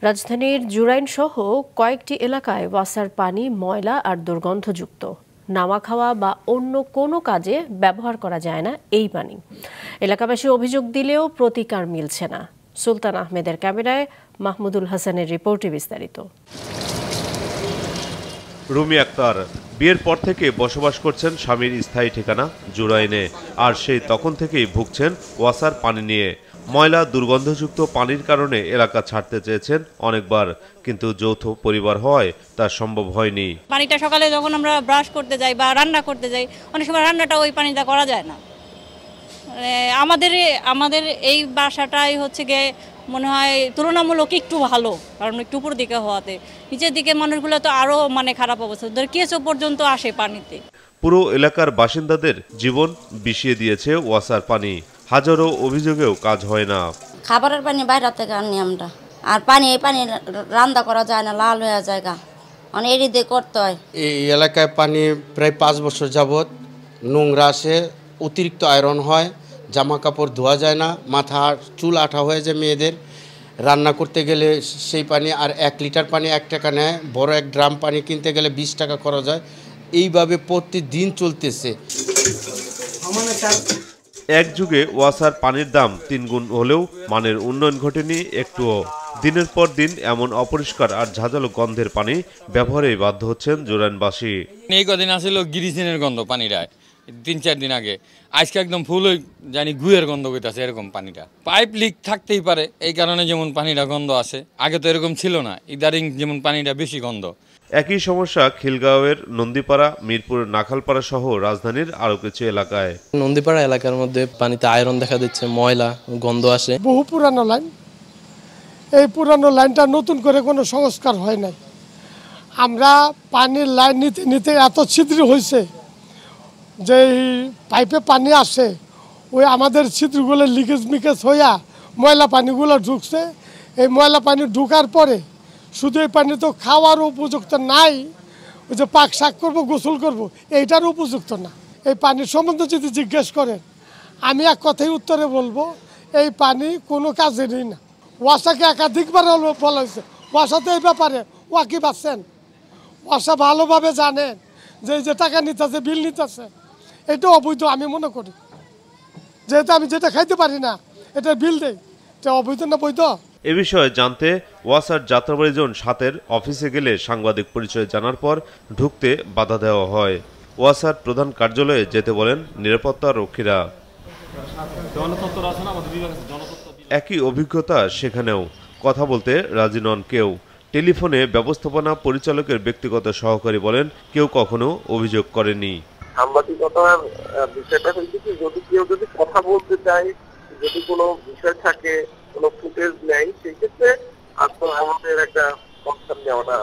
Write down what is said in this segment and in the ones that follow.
রাজধানীর জুরাইন সহ কয়েকটি এলাকায় ওয়াসার পানি ময়লা আর দুর্গন্ধযুক্ত। নামা খাওয়া বা অন্য কোনো কাজে ব্যবহার করা যায় না এই পানি। এলাকাবাসী অভিযোগ দিলেও প্রতিকার মিলছে না। সুলতান আহমেদের ক্যামেরায় মাহমুদুল হাসানের রিপোর্টে বিস্তারিত। রুমি আক্তার বিয়ের পর থেকে বসবাস করছেন স্বামীর স্থায়ী ঠিকানা জুরাইনে, আর সেই তখন থেকেই ভুগছেন ওয়াসার পানি নিয়ে। ময়লা দুর্গন্ধযুক্ত পানির কারণে এলাকা ছাড়তে চেয়েছেন অনেকবার, কিন্তু যৌথ পরিবার হওয়ায় তা সম্ভব হয়নি। পানিটা সকালে যখন আমরা ব্রাশ করতে যাই বা রান্না করতে যাই, অনেক সময় রান্নাটা ওই পানিটা করা যায় না। আমাদের এই বাসাটাই হচ্ছে গিয়ে মনে হয় তুলনামূলক একটু ভালো, কারণ একটু উপর দিকে হওয়াতে। নিচের দিকে মানুষগুলো তো আরো খারাপ অবস্থা, কেঁচো পর্যন্ত আসে পানিতে। পুরো এলাকার বাসিন্দাদের জীবন বিষিয়ে দিয়েছে ওয়াসার পানি। হাজারো অভিযোগেও কাজ হয় না। খাবারের পানি বাইরে থেকে আনি আমরা, আর এই পানি রান্না করা যায় না, লাল হয়ে যায়, অনেক এড়ি দিয়ে করতে হয়। এই এলাকায় পানি প্রায় 5 বছর যাবৎ নোংরা আসে, অতিরিক্ত আয়রন হয়, জামা কাপড় ধোয়া যায় না, মাথা চুল আঠা হয়ে যায় মেয়েদের। রান্না করতে গেলে সেই পানি, আর 1 লিটার পানি 1 টাকা নেয়, বড় এক ড্রাম পানি কিনতে গেলে 20 টাকা করা যায়। এইভাবে প্রতিদিন চলতেছে। এক যুগে ওয়াসার পানির দাম 3 গুণ হলেও মানের উন্নয়ন ঘটেনি একটুও। দিনের পর দিন এমন অপরিষ্কার আর ঝাঁঝালো গন্ধের পানি ব্যবহারে বাধ্য হচ্ছেন জুরাইনবাসী। এই কদিন আসলে গিরিসিনের গন্ধ পানিটা, 3-4 দিন আগে আজকে একদম ফুল জানি গুয়ের গন্ধ হইতেছে এরকম পানিটা। পাইপ লিক থাকতেই পারে, এই কারণে যেমন পানিটা গন্ধ আসে। আগে তো এরকম ছিল না, ইদারিং যেমন পানিটা বেশি গন্ধ। একই সমস্যা খিলগাঁওয়ের নন্দীপাড়া, মিরপুরের নাখালপাড়া সহ রাজধানীর আরো কিছু এলাকায়। নন্দীপাড়া এলাকার মধ্যে পানিতে আয়রন দেখা দিচ্ছে, ময়লা গন্ধ আসে। বহু পুরানো লাইন, এই পুরানো লাইনটা নতুন করে কোনো সংস্কার হয় নাই। আমরা পানির লাইন নিতে নিতে এত ছিদ্র হয়েছে যে পাইপে পানি আসে, ওই আমাদের ছিদ্রগুলো লিকেজ মিকেজ হইয়া ময়লা পানিগুলো ঢুকছে। এই ময়লা পানি ঢুকার পরে শুধু এই পানি তো খাওয়ার উপযুক্ত নাই, ওই যে পাক শাক করবো, গোসল করব, এইটার উপযুক্ত না। এই পানির সম্বন্ধে যদি জিজ্ঞেস করেন, আমি এক কথাই উত্তরে বলবো, এই পানি কোনো কাজেরই না। ওয়াসাকে একাধিকবার বলা হয়েছে, ওয়াসা তো এই ব্যাপারে ওয়া কি পাচ্ছেন, ওয়াসা ভালোভাবে জানেন যে টাকা নিতেছে, বিল নিতেছে, এটা অবৈধ আমি মনে করি। যেহেতু আমি যেটা খাইতে পারি না, এটা বিল দেই, এটা অবৈধ না বৈধ? এ বিষয়ে জানতে ওয়াসার যাত্রাবাড়ি জোন 7-এর অফিসে গেলে সাংবাদিক পরিচয় জানার পর ঢুকতে বাধা দেওয়া হয়। ওয়াসার প্রধান কার্যালয়ে যেতে বলেন নিরাপত্তা রক্ষীরা। একই অভিজ্ঞতা সেখানেও, কথা বলতে রাজি নন কেউ। টেলিফোনে ব্যবস্থাপনা পরিচালকের ব্যক্তিগত সহকারী বলেন, কেউ কখনো অভিযোগ করেনি। সাংবাদিকতার বিষয়টা হচ্ছে কি, কেউ যদি কথা বলতে চায়, যদি কোনো বিষয় থাকে, কোনো ফুটেজ নেই, সেই ক্ষেত্রে আমাদের একটা অবস্থান নেওয়াটা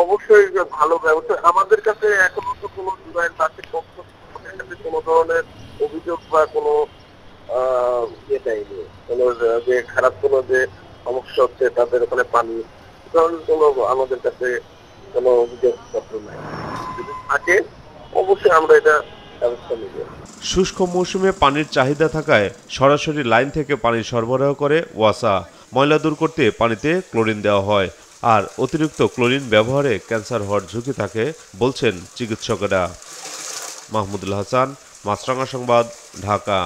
অবশ্যই ভালো ব্যবস্থা। আমাদের কাছে এখনো তো কোনো জুরাইনবাসীর পক্ষ থেকে কোনো ধরনের অভিযোগ বা কোনো ইয়ে দেয়নি, কোনো যে খারাপ কোনো যে সমস্যা হচ্ছে তাদের ওখানে পানি, কোনো আমাদের কাছে কোনো অভিযোগপত্র নাই। যদি থাকে অবশ্যই আমরা এটা ব্যবস্থা নিব। শুষ্ক মৌসুমে পানির চাহিদা থাকায় সরাসরি লাইন থেকে পানি সরবরাহ করে ওয়াসা। ময়লা দূর করতে পানিতে ক্লোরিন দেওয়া হয়, আর অতিরিক্ত ক্লোরিন ব্যবহারে ক্যান্সার হওয়ার ঝুঁকি থাকে বলছেন চিকিৎসকেরা। মাহমুদুল হাসান, মাছরাঙা সংবাদ, ঢাকা।